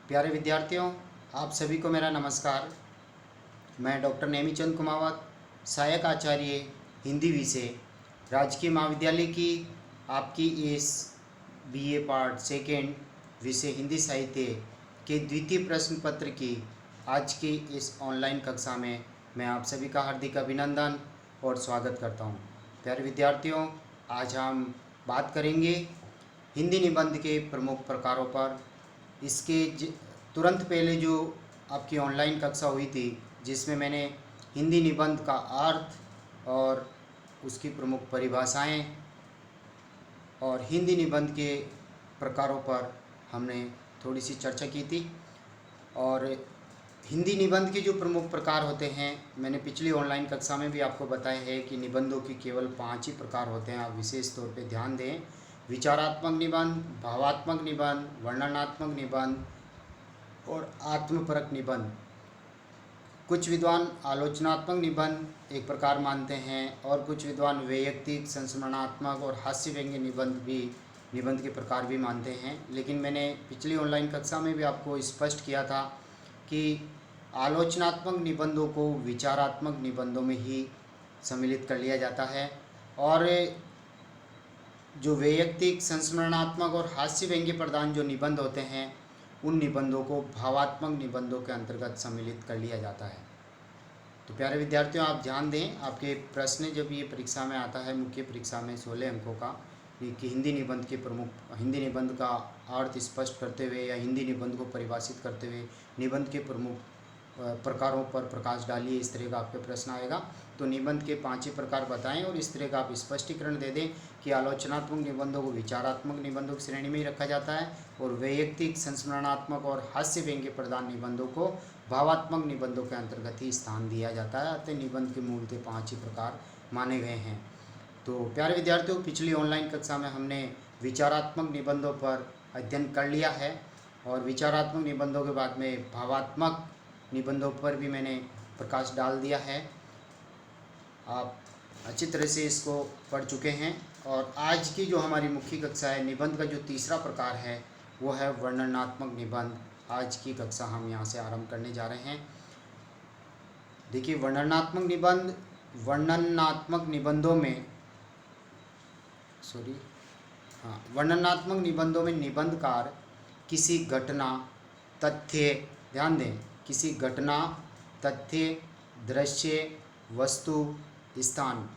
प्यारे विद्यार्थियों, आप सभी को मेरा नमस्कार। मैं डॉक्टर नेमीचंद कुमावत, सहायक आचार्य हिंदी विषय, राजकीय महाविद्यालय की आपकी इस बीए पार्ट सेकेंड विषय हिंदी साहित्य के द्वितीय प्रश्न पत्र की आज की इस ऑनलाइन कक्षा में मैं आप सभी का हार्दिक अभिनंदन और स्वागत करता हूं। प्यारे विद्यार्थियों, आज हम बात करेंगे हिंदी निबंध के प्रमुख प्रकारों पर। इसके तुरंत पहले जो आपकी ऑनलाइन कक्षा हुई थी, जिसमें मैंने हिंदी निबंध का अर्थ और उसकी प्रमुख परिभाषाएं और हिंदी निबंध के प्रकारों पर हमने थोड़ी सी चर्चा की थी। और हिंदी निबंध के जो प्रमुख प्रकार होते हैं, मैंने पिछली ऑनलाइन कक्षा में भी आपको बताया है कि निबंधों की केवल 5 ही प्रकार होते हैं। आप विशेष तौर पे ध्यान दें। विचारात्मक निबंध, भावात्मक निबंध, वर्णनात्मक निबंध और आत्मपरक निबंध। कुछ विद्वान आलोचनात्मक निबंध एक प्रकार मानते हैं और कुछ विद्वान वैयक्तिक, संस्मरणात्मक और हास्य व्यंग्य निबंध के प्रकार भी मानते हैं। लेकिन मैंने पिछली ऑनलाइन कक्षा में भी आपको स्पष्ट किया था कि आलोचनात्मक निबंधों को विचारात्मक निबंधों में ही सम्मिलित कर लिया जाता है और जो वैयक्तिक, संस्मरणात्मक और हास्य व्यंग्य प्रधान जो निबंध होते हैं, उन निबंधों को भावात्मक निबंधों के अंतर्गत सम्मिलित कर लिया जाता है। तो प्यारे विद्यार्थियों, आप ध्यान दें, आपके प्रश्न जब ये परीक्षा में आता है, मुख्य परीक्षा में 16 अंकों का, कि हिंदी हिंदी निबंध का अर्थ स्पष्ट करते हुए या हिंदी निबंध को परिभाषित करते हुए निबंध के प्रमुख प्रकारों पर प्रकाश डालिए, इस तरह का आपके प्रश्न आएगा। तो निबंध के 5 ही प्रकार बताएं और इस तरह का आप स्पष्टीकरण दे दें कि आलोचनात्मक निबंधों को विचारात्मक निबंधों की श्रेणी में ही रखा जाता है और वैयक्तिक, संस्मरणात्मक और हास्य व्यंग्य प्रधान निबंधों को भावात्मक निबंधों के अंतर्गत ही स्थान दिया जाता है। अतः निबंध के मूलतः 5 ही प्रकार माने गए हैं। तो प्यारे विद्यार्थियों, पिछली ऑनलाइन कक्षा में हमने विचारात्मक निबंधों पर अध्ययन कर लिया है और विचारात्मक निबंधों के बाद में भावात्मक निबंधों पर भी मैंने प्रकाश डाल दिया है। आप अच्छी तरह से इसको पढ़ चुके हैं। और आज की जो हमारी मुख्य कक्षा है, निबंध का जो तीसरा प्रकार है वो है वर्णनात्मक निबंध। आज की कक्षा हम यहाँ से आरंभ करने जा रहे हैं। देखिए, वर्णनात्मक निबंधों में निबंधकार किसी घटना, तथ्य, ध्यान दें, किसी घटना, तथ्य, दृश्य, वस्तु, स्थान,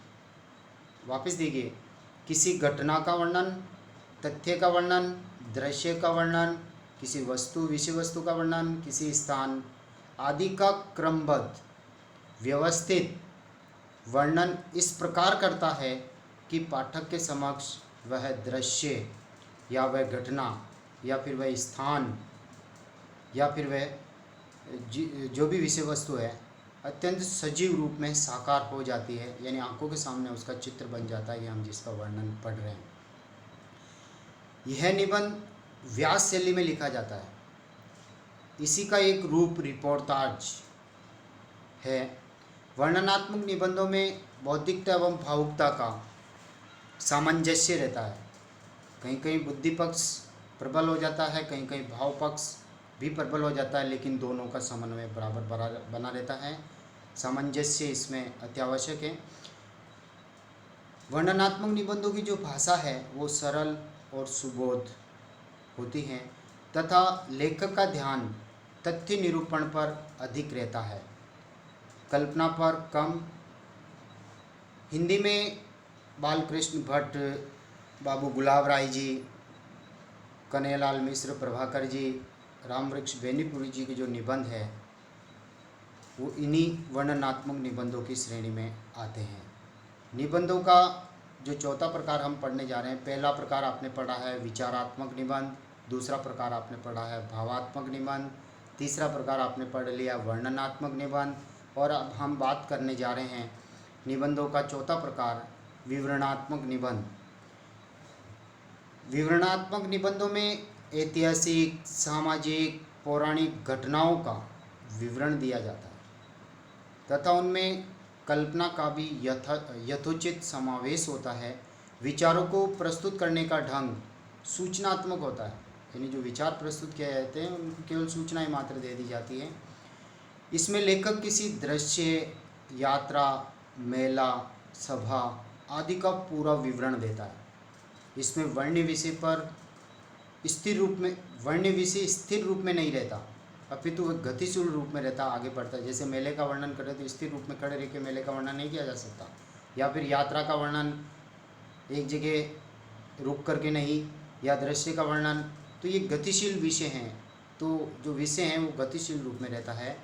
वापस देखिए, किसी घटना का वर्णन, तथ्य का वर्णन, दृश्य का वर्णन, किसी वस्तु, विषय वस्तु का वर्णन, किसी स्थान आदि का क्रमबद्ध व्यवस्थित वर्णन इस प्रकार करता है कि पाठक के समक्ष वह दृश्य या वह घटना या फिर वह स्थान या फिर वह जो भी विषय वस्तु है अत्यंत सजीव रूप में साकार हो जाती है, यानी आंखों के सामने उसका चित्र बन जाता है, हम जिसका वर्णन पढ़ रहे हैं। यह निबंध व्यास शैली में लिखा जाता है। इसी का एक रूप रिपोर्टाज है। वर्णनात्मक निबंधों में बौद्धिकता एवं भावुकता का सामंजस्य रहता है। कहीं कहीं बुद्धि पक्ष प्रबल हो जाता है, कहीं कहीं भाव पक्ष भी प्रबल हो जाता है, लेकिन दोनों का समन्वय बराबर बना रहता है। सामंजस्य इसमें अत्यावश्यक है। वर्णनात्मक निबंधों की जो भाषा है वो सरल और सुबोध होती है तथा लेखक का ध्यान तथ्य निरूपण पर अधिक रहता है, कल्पना पर कम। हिंदी में बालकृष्ण भट्ट, बाबू गुलाब राय जी, कन्हैयालाल मिश्र, प्रभाकर जी, रामवृक्ष बेनीपुरी जी के जो निबंध है वो इन्हीं वर्णनात्मक निबंधों की श्रेणी में आते हैं। निबंधों का जो चौथा प्रकार हम पढ़ने जा रहे हैं, पहला प्रकार आपने पढ़ा है विचारात्मक निबंध, दूसरा प्रकार आपने पढ़ा है भावात्मक निबंध, तीसरा प्रकार आपने पढ़ लिया वर्णनात्मक निबंध, और अब हम बात करने जा रहे हैं निबंधों का चौथा प्रकार विवरणात्मक निबंध। विवरणात्मक निबंधों में ऐतिहासिक, सामाजिक, पौराणिक घटनाओं का विवरण दिया जाता है तथा उनमें कल्पना का भी यथोचित समावेश होता है। विचारों को प्रस्तुत करने का ढंग सूचनात्मक होता है, यानी जो विचार प्रस्तुत किए जाते हैं उनको केवल सूचनाएं मात्र दे दी जाती है। इसमें लेखक किसी दृश्य, यात्रा, मेला, सभा आदि का पूरा विवरण देता है। इसमें वर्ण विषय स्थिर रूप में नहीं रहता, अपितु वह गतिशील रूप में रहता, आगे बढ़ता है। जैसे मेले का वर्णन करें तो स्थिर रूप में खड़े रह के मेले का वर्णन नहीं किया जा सकता, या फिर यात्रा का वर्णन एक जगह रुक करके नहीं, या दृश्य का वर्णन, तो ये गतिशील विषय हैं। तो जो विषय हैं वो गतिशील रूप में रहता है,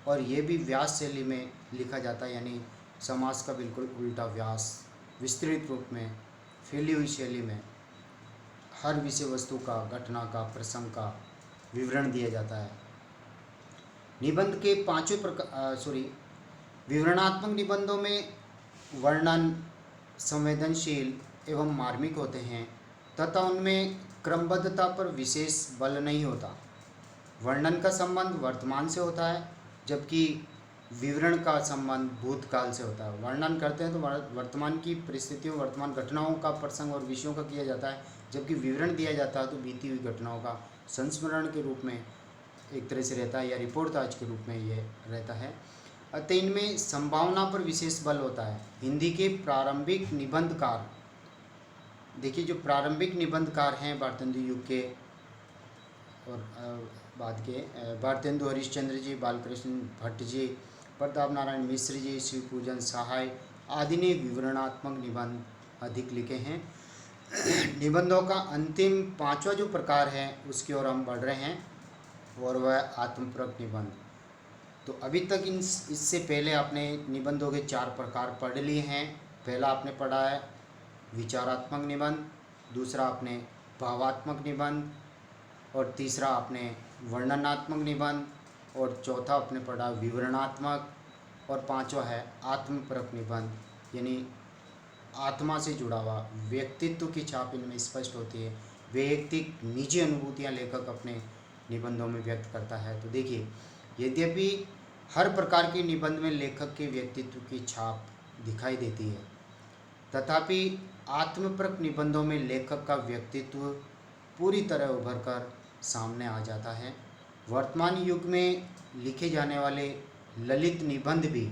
और ये भी व्यास शैली में लिखा जाता है, यानी समास का बिल्कुल उल्टा व्यास, विस्तृत रूप में फैली हुई शैली में हर विषय वस्तु का, घटना का, प्रसंग का विवरण दिया जाता है। निबंध के विवरणात्मक निबंधों में वर्णन संवेदनशील एवं मार्मिक होते हैं तथा उनमें क्रमबद्धता पर विशेष बल नहीं होता। वर्णन का संबंध वर्तमान से होता है, जबकि विवरण का संबंध भूतकाल से होता है। वर्णन करते हैं तो वर्तमान की परिस्थितियों, वर्तमान घटनाओं का, प्रसंग और विषयों का किया जाता है, जबकि विवरण दिया जाता है तो बीती हुई घटनाओं का संस्मरण के रूप में एक तरह से रहता है, या रिपोर्टाज के रूप में ये रहता है। अतः इनमें संभावना पर विशेष बल होता है। हिंदी के प्रारंभिक निबंधकार, देखिए जो प्रारंभिक निबंधकार हैं भारतेंदु युग के और बाद के भारतेंदु हरिश्चंद्र जी, बालकृष्ण भट्ट जी, प्रताप नारायण मिश्र जी, शिवपूजन सहाय आदि ने विवरणात्मक निबंध अधिक लिखे हैं। निबंधों का अंतिम 5वां जो प्रकार है उसकी ओर हम बढ़ रहे हैं, और वह आत्मपरक निबंध। तो अभी तक इससे पहले आपने निबंधों के 4 प्रकार पढ़ लिए हैं। पहला आपने पढ़ा है विचारात्मक निबंध, दूसरा आपने भावात्मक निबंध, और तीसरा आपने वर्णनात्मक निबंध, और चौथा आपने पढ़ा विवरणात्मक, और 5वां है आत्मपरक निबंध, यानी आत्मा से जुड़ा हुआ, व्यक्तित्व की छाप इनमें स्पष्ट होती है। वैयक्तिक निजी अनुभूतियाँ लेखक अपने निबंधों में व्यक्त करता है। तो देखिए, यद्यपि हर प्रकार के निबंध में लेखक के व्यक्तित्व की छाप दिखाई देती है, तथापि आत्मपरक निबंधों में लेखक का व्यक्तित्व पूरी तरह उभर कर सामने आ जाता है। वर्तमान युग में लिखे जाने वाले ललित निबंध भी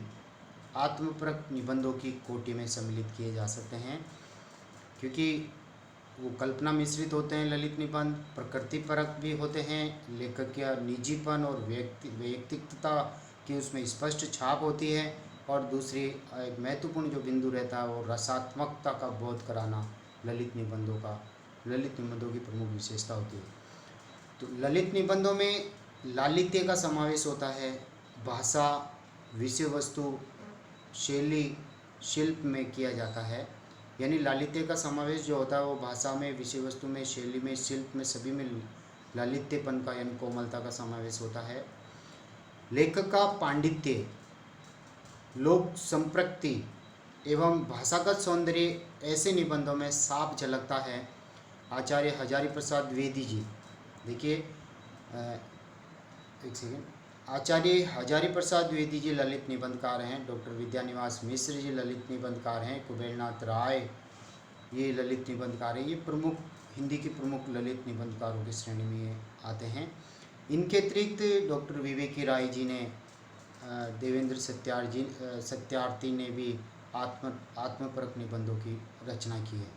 आत्मपरक निबंधों की कोटि में सम्मिलित किए जा सकते हैं, क्योंकि वो कल्पना मिश्रित होते हैं। ललित निबंध प्रकृति परक भी होते हैं, लेखक का निजीपन और वैयक्तिकता की उसमें स्पष्ट छाप होती है, और दूसरी एक महत्वपूर्ण जो बिंदु रहता है वो रसात्मकता का बोध कराना ललित निबंधों की प्रमुख विशेषता होती है। तो ललित निबंधों में लालित्य का समावेश होता है, भाषा, विषय वस्तु, शैली, शिल्प में किया जाता है। यानी लालित्य का समावेश जो होता है वो भाषा में, विषय वस्तु में, शैली में, शिल्प में, सभी में लालित्यपन का यानी कोमलता का समावेश होता है। लेखक का पांडित्य, लोक संप्रक्ति एवं भाषागत सौंदर्य ऐसे निबंधों में साफ झलकता है। आचार्य हजारी प्रसाद द्विवेदी जी, देखिए एक सेकेंड, आचार्य हजारी प्रसाद द्विवेदी जी ललित निबंधकार हैं। डॉक्टर विद्यानिवास मिश्र जी ललित निबंधकार हैं। कुबेरनाथ राय ये ललित निबंधकार हैं। ये प्रमुख हिंदी के प्रमुख ललित निबंधकारों की श्रेणी में आते हैं। इनके अतिरिक्त डॉक्टर विवेकी राय जी ने, देवेंद्र सत्यार्थी ने भी आत्मपरक निबंधों की रचना की है।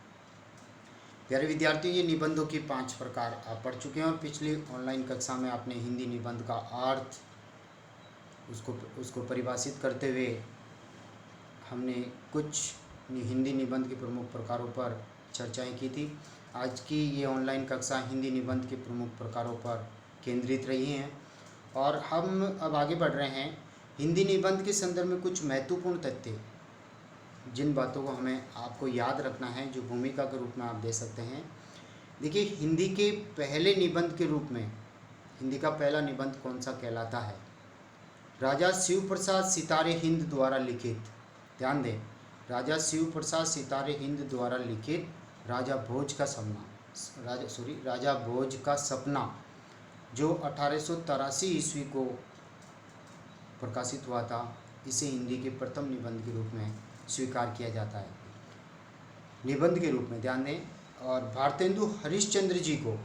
प्यारे विद्यार्थियों, ये निबंधों की 5 प्रकार आप पढ़ चुके हैं, और पिछली ऑनलाइन कक्षा में आपने हिंदी निबंध का अर्थ, उसको परिभाषित करते हुए हमने कुछ हिंदी निबंध के प्रमुख प्रकारों पर चर्चाएं की थी। आज की ये ऑनलाइन कक्षा हिंदी निबंध के प्रमुख प्रकारों पर केंद्रित रही हैं, और हम अब आगे बढ़ रहे हैं। हिंदी निबंध के संदर्भ में कुछ महत्वपूर्ण तथ्य, जिन बातों को हमें आपको याद रखना है, जो भूमिका के रूप में आप दे सकते हैं। देखिए, हिंदी के पहले निबंध के रूप में हिंदी का पहला निबंध कौन सा कहलाता है? राजा शिव प्रसाद सितारे हिंद द्वारा लिखित, ध्यान दें, राजा शिव प्रसाद सितारे हिंद द्वारा लिखित राजा भोज का सपना, जो 1883 ईस्वी को प्रकाशित हुआ था, इसे हिंदी के प्रथम निबंध के रूप में स्वीकार किया जाता है, निबंध के रूप में, ध्यान दें। और भारतेंदु हरिश्चंद्र जी को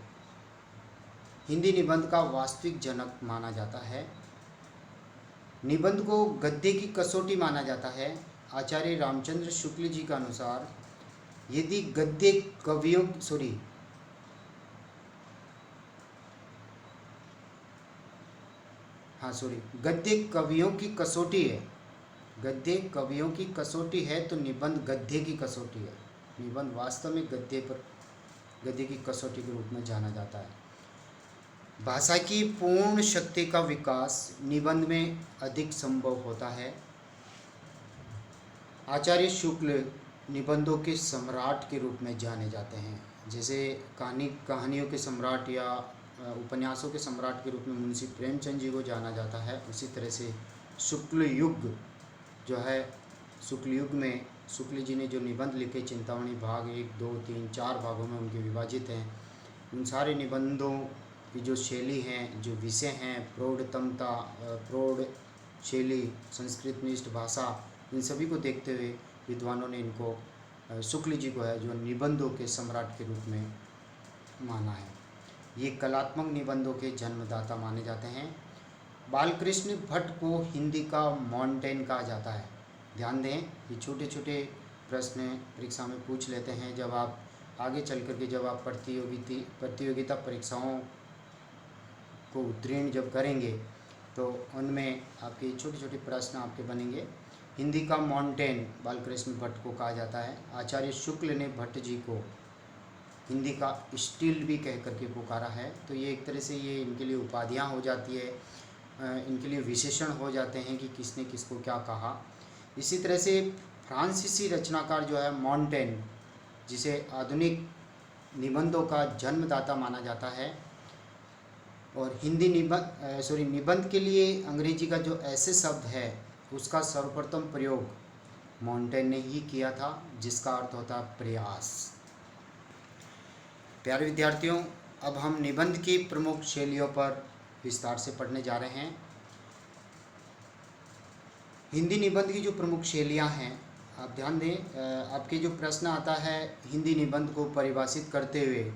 हिंदी निबंध का वास्तविक जनक माना जाता है। निबंध को गद्य की कसौटी माना जाता है। आचार्य रामचंद्र शुक्ल जी के अनुसार यदि गद्य कवियों की कसौटी है, गद्य कवियों की कसौटी है तो निबंध गद्य की कसौटी है। निबंध वास्तव में गद्य की कसौटी के रूप में जाना जाता है। भाषा की पूर्ण शक्ति का विकास निबंध में अधिक संभव होता है। आचार्य शुक्ल निबंधों के सम्राट के रूप में जाने जाते हैं। जैसे कहानियों के सम्राट या उपन्यासों के सम्राट के रूप में मुंशी प्रेमचंद जी को जाना जाता है, उसी तरह से शुक्ल युग जो है, शुक्ल युग में शुक्ल जी ने जो निबंध लिखे, चिंतामणि भाग 1, 2, 3, 4 भागों में उनके विभाजित हैं। उन सारे निबंधों की जो शैली हैं, जो विषय हैं, प्रौढ़तमता, प्रौढ़ शैली, संस्कृतनिष्ठ भाषा, इन सभी को देखते हुए विद्वानों ने इनको शुक्ल जी को है जो निबंधों के सम्राट के रूप में माना है। ये कलात्मक निबंधों के जन्मदाता माने जाते हैं। बालकृष्ण भट्ट को हिंदी का मॉन्टेन कहा जाता है। ध्यान दें, ये छोटे छोटे प्रश्न परीक्षा में पूछ लेते हैं। जब आप आगे चल कर के जब आप प्रतियोगिता परीक्षाओं को उत्तीर्ण जब करेंगे तो उनमें आपके छोटे छोटे प्रश्न आपके बनेंगे। हिंदी का मॉन्टेन बालकृष्ण भट्ट को कहा जाता है। आचार्य शुक्ल ने भट्ट जी को हिंदी का स्टील भी कह करके पुकारा है। तो ये एक तरह से ये इनके लिए उपाधियाँ हो जाती है, इनके लिए विशेषण हो जाते हैं कि किसने किसको क्या कहा। इसी तरह से फ्रांसीसी रचनाकार जो है मॉन्टेन, जिसे आधुनिक निबंधों का जन्मदाता माना जाता है, और हिंदी निबंध के लिए अंग्रेजी का जो ऐसे शब्द है उसका सर्वप्रथम प्रयोग मॉन्टेन ने ही किया था, जिसका अर्थ होता है प्रयास। प्यारे विद्यार्थियों, अब हम निबंध की प्रमुख शैलियों पर विस्तार से पढ़ने जा रहे हैं। हिंदी निबंध की जो प्रमुख शैलियां हैं, आप ध्यान दें, आपके जो प्रश्न आता है हिंदी निबंध को परिभाषित करते हुए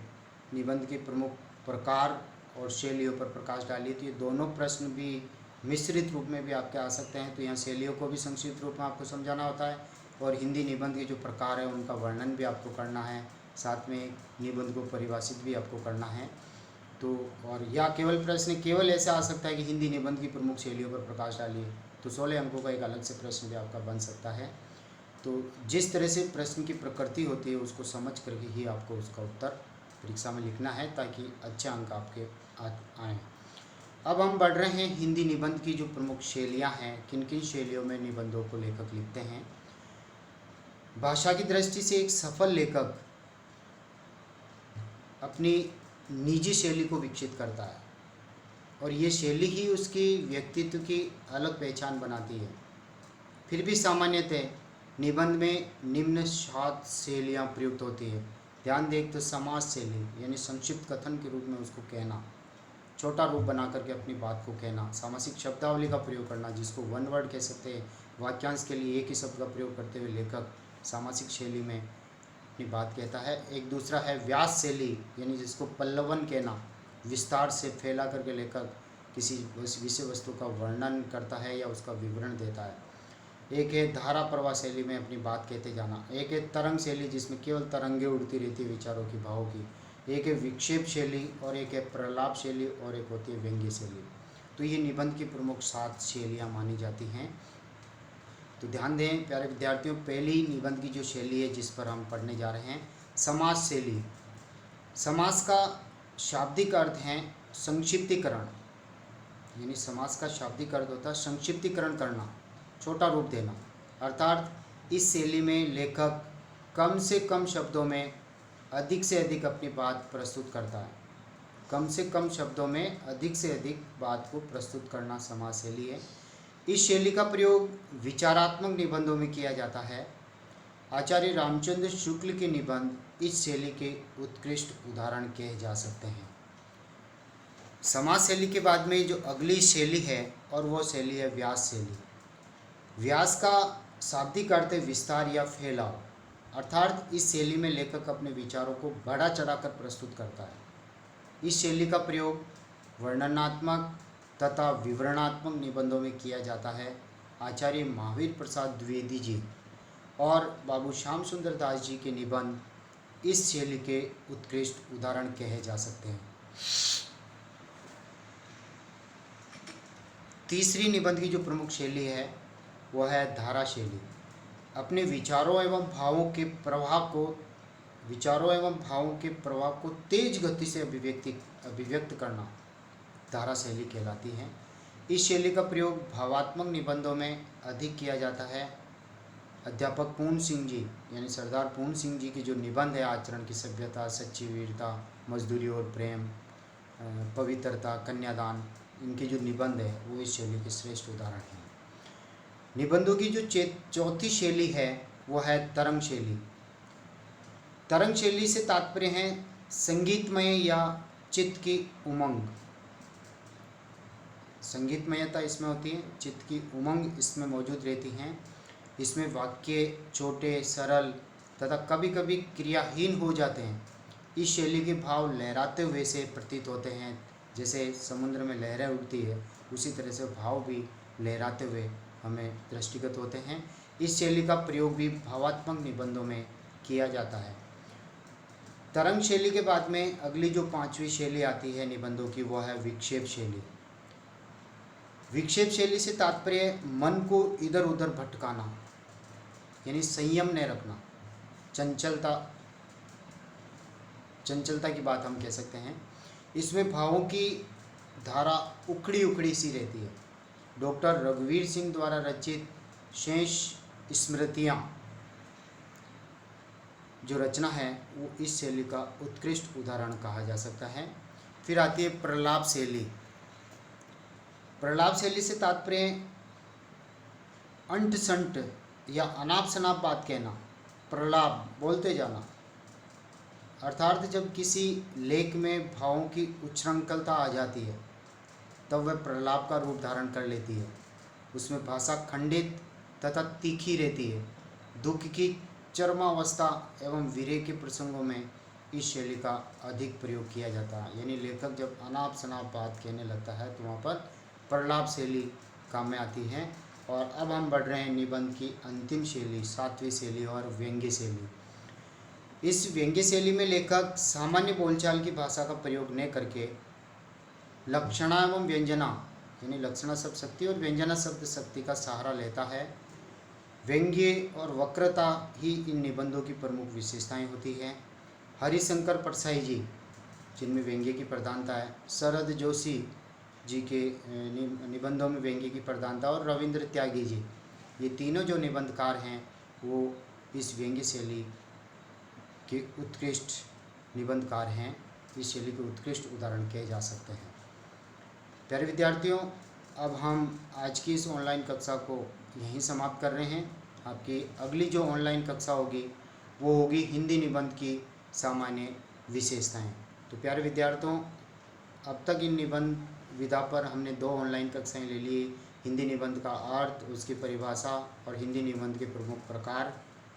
निबंध के प्रमुख प्रकार और शैलियों पर प्रकाश डालिए, तो ये दोनों प्रश्न भी मिश्रित रूप में भी आपके आ सकते हैं। तो यहाँ शैलियों को भी संक्षिप्त रूप में आपको समझाना होता है और हिंदी निबंध के जो प्रकार है उनका वर्णन भी आपको करना है, साथ में निबंध को परिभाषित भी आपको करना है। तो और या केवल प्रश्न केवल ऐसा आ सकता है कि हिंदी निबंध की प्रमुख शैलियों पर प्रकाश डालिए, तो 16 अंकों का एक अलग से प्रश्न भी आपका बन सकता है। तो जिस तरह से प्रश्न की प्रकृति होती है उसको समझ करके ही आपको उसका उत्तर परीक्षा में लिखना है, ताकि अच्छे अंक आपके आएँ। अब हम बढ़ रहे हैं हिंदी निबंध की जो प्रमुख शैलियाँ हैं, किन किन शैलियों में निबंधों को लेखक लिखते हैं। भाषा की दृष्टि से एक सफल लेखक अपनी निजी शैली को विकसित करता है और ये शैली ही उसकी व्यक्तित्व की अलग पहचान बनाती है। फिर भी सामान्यतः निबंध में निम्न 7 शैलियाँ प्रयुक्त होती है। ध्यान दें, तो समास शैली यानी संक्षिप्त कथन के रूप में उसको कहना, छोटा रूप बना करके अपनी बात को कहना, सामासिक शब्दावली का प्रयोग करना जिसको वन वर्ड कह सकते हैं, वाक्यांश के लिए एक ही शब्द का प्रयोग करते हुए लेखक सामासिक शैली में अपनी बात कहता है। एक दूसरा है व्यास शैली, यानी जिसको पल्लवन कहना, विस्तार से फैला करके लेखक किसी विषय वस्तु का वर्णन करता है या उसका विवरण देता है। एक है धारा प्रवाह शैली में अपनी बात कहते जाना। एक है तरंग शैली जिसमें केवल तरंगे उड़ती रहती है विचारों की, भावों की। एक है विक्षेप शैली और एक है प्रलाप शैली और एक होती है व्यंग्य शैली। तो ये निबंध की प्रमुख 7 शैलियाँ मानी जाती हैं। तो ध्यान दें प्यारे विद्यार्थियों, पहली निबंध की जो शैली है जिस पर हम पढ़ने जा रहे हैं, समास शैली। समास का शाब्दिक अर्थ है संक्षिप्तीकरण, यानी समास का शाब्दिक अर्थ होता है संक्षिप्तीकरण करना, छोटा रूप देना। अर्थात इस शैली में लेखक कम से कम शब्दों में अधिक से अधिक अपनी बात प्रस्तुत करता है। कम से कम शब्दों में अधिक से अधिक बात को प्रस्तुत करना समास शैली है। इस शैली का प्रयोग विचारात्मक निबंधों में किया जाता है। आचार्य रामचंद्र शुक्ल के निबंध इस शैली के उत्कृष्ट उदाहरण कहे जा सकते हैं। समास शैली के बाद में जो अगली शैली है और वो शैली है व्यास शैली। व्यास का शाब्दिक अर्थ है विस्तार या फैलाव, अर्थात इस शैली में लेखक अपने विचारों को बढ़ा चढ़ाकर प्रस्तुत करता है। इस शैली का प्रयोग वर्णनात्मक तथा विवरणात्मक निबंधों में किया जाता है। आचार्य महावीर प्रसाद द्विवेदी जी और बाबू श्याम सुंदर दास जी के निबंध इस शैली के उत्कृष्ट उदाहरण कहे जा सकते हैं। तीसरी निबंध की जो प्रमुख शैली है वह है धारा शैली। अपने विचारों एवं भावों के प्रभाव को तेज गति से अभिव्यक्त करना धारा शैली कहलाती है। इस शैली का प्रयोग भावात्मक निबंधों में अधिक किया जाता है। अध्यापक पूर्ण सिंह जी यानी सरदार पूर्ण सिंह जी की जो निबंध है आचरण की सभ्यता, सच्ची वीरता, मजदूरी और प्रेम, पवित्रता, कन्यादान, इनके जो निबंध है वो इस शैली के श्रेष्ठ उदाहरण हैं। निबंधों की जो चौथी शैली है वो है तरंग शैली। तरंग शैली से तात्पर्य है संगीतमय या चित्त की उमंग। संगीतमयता इसमें होती है, चित्त की उमंग इसमें मौजूद रहती हैं। इसमें वाक्य छोटे, सरल तथा कभी कभी क्रियाहीन हो जाते हैं। इस शैली के भाव लहराते हुए से प्रतीत होते हैं। जैसे समुद्र में लहरें उठती है उसी तरह से भाव भी लहराते हुए हमें दृष्टिगत होते हैं। इस शैली का प्रयोग भी भावात्मक निबंधों में किया जाता है। तरंग शैली के बाद में अगली जो पांचवी शैली आती है निबंधों की वो है विक्षेप शैली। विक्षेप शैली से तात्पर्य मन को इधर उधर भटकाना यानी संयम न रखना, चंचलता की बात हम कह सकते हैं। इसमें भावों की धारा उखड़ी उखड़ी सी रहती है। डॉक्टर रघुवीर सिंह द्वारा रचित शेष स्मृतियाँ जो रचना है वो इस शैली का उत्कृष्ट उदाहरण कहा जा सकता है। फिर आती है प्रलाप शैली। प्रलाप शैली से तात्पर्य अंट संट या अनाप शनाप बात कहना, प्रलाप बोलते जाना, अर्थात जब किसी लेख में भावों की उच्छृंखलता आ जाती है तब वह प्रलाप का रूप धारण कर लेती है। उसमें भाषा खंडित तथा तीखी रहती है। दुख की चरमावस्था एवं वीर्य के प्रसंगों में इस शैली का अधिक प्रयोग किया जाता है। यानी लेखक जब अनाप शनाप बात कहने लगता है तो वहाँ पर प्रलाप शैली काम में आती है। और अब हम बढ़ रहे हैं निबंध की अंतिम शैली, सातवीं शैली और व्यंग्य शैली। इस व्यंग्य शैली में लेखक सामान्य बोलचाल की भाषा का प्रयोग न करके लक्षणा एवं व्यंजना यानी लक्षणा शब्द शक्ति और व्यंजना शब्द शक्ति का सहारा लेता है। व्यंग्य और वक्रता ही इन निबंधों की प्रमुख विशेषताएं होती हैं। हरिशंकर परसाई जी जिनमें व्यंग्य की प्रधानता है, शरद जोशी जी के निबंधों में व्यंग्य की प्रधानता और रविंद्र त्यागी जी, ये तीनों जो निबंधकार हैं वो इस व्यंग्य शैली के उत्कृष्ट निबंधकार हैं। इस शैली के उत्कृष्ट उदाहरण कहे जा सकते हैं। प्यारे विद्यार्थियों, अब हम आज की इस ऑनलाइन कक्षा को यहीं समाप्त कर रहे हैं। आपकी अगली जो ऑनलाइन कक्षा होगी वो होगी हिंदी निबंध की सामान्य विशेषताएं। तो प्यारे विद्यार्थियों, अब तक इन निबंध विधा पर हमने 2 ऑनलाइन कक्षाएं ले ली। हिंदी निबंध का अर्थ, उसकी परिभाषा और हिंदी निबंध के प्रमुख प्रकार,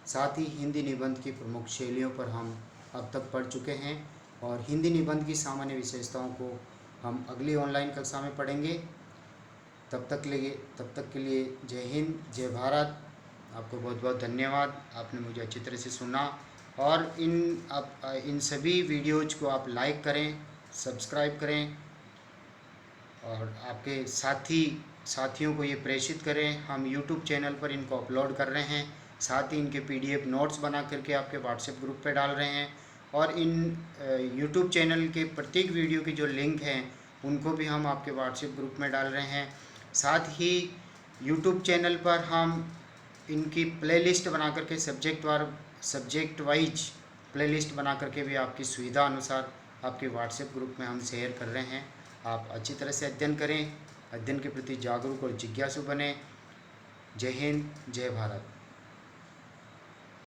साथ ही हिंदी निबंध की प्रमुख शैलियों पर हम अब तक पढ़ चुके हैं। और हिंदी निबंध की सामान्य विशेषताओं को हम अगली ऑनलाइन कक्षा में पढ़ेंगे। तब तक के लिए जय हिंद, जय भारत। आपको बहुत बहुत धन्यवाद, आपने मुझे अच्छी तरह से सुना। और इन सभी वीडियोज़ को आप लाइक करें, सब्सक्राइब करें और आपके साथियों को ये प्रेषित करें। हम YouTube चैनल पर इनको अपलोड कर रहे हैं, साथ ही इनके PDF नोट्स बना करके आपके व्हाट्सएप ग्रुप पे डाल रहे हैं। और इन YouTube चैनल के प्रत्येक वीडियो की जो लिंक हैं उनको भी हम आपके व्हाट्सएप ग्रुप में डाल रहे हैं। साथ ही YouTube चैनल पर हम इनकी प्लेलिस्ट बना करके सब्जेक्ट वाइज प्लेलिस्ट बना करके भी आपकी सुविधा अनुसार आपके व्हाट्सएप ग्रुप में हम शेयर कर रहे हैं। आप अच्छी तरह से अध्ययन करें, अध्ययन के प्रति जागरूक और जिज्ञासु बने। जय हिंद, जय भारत।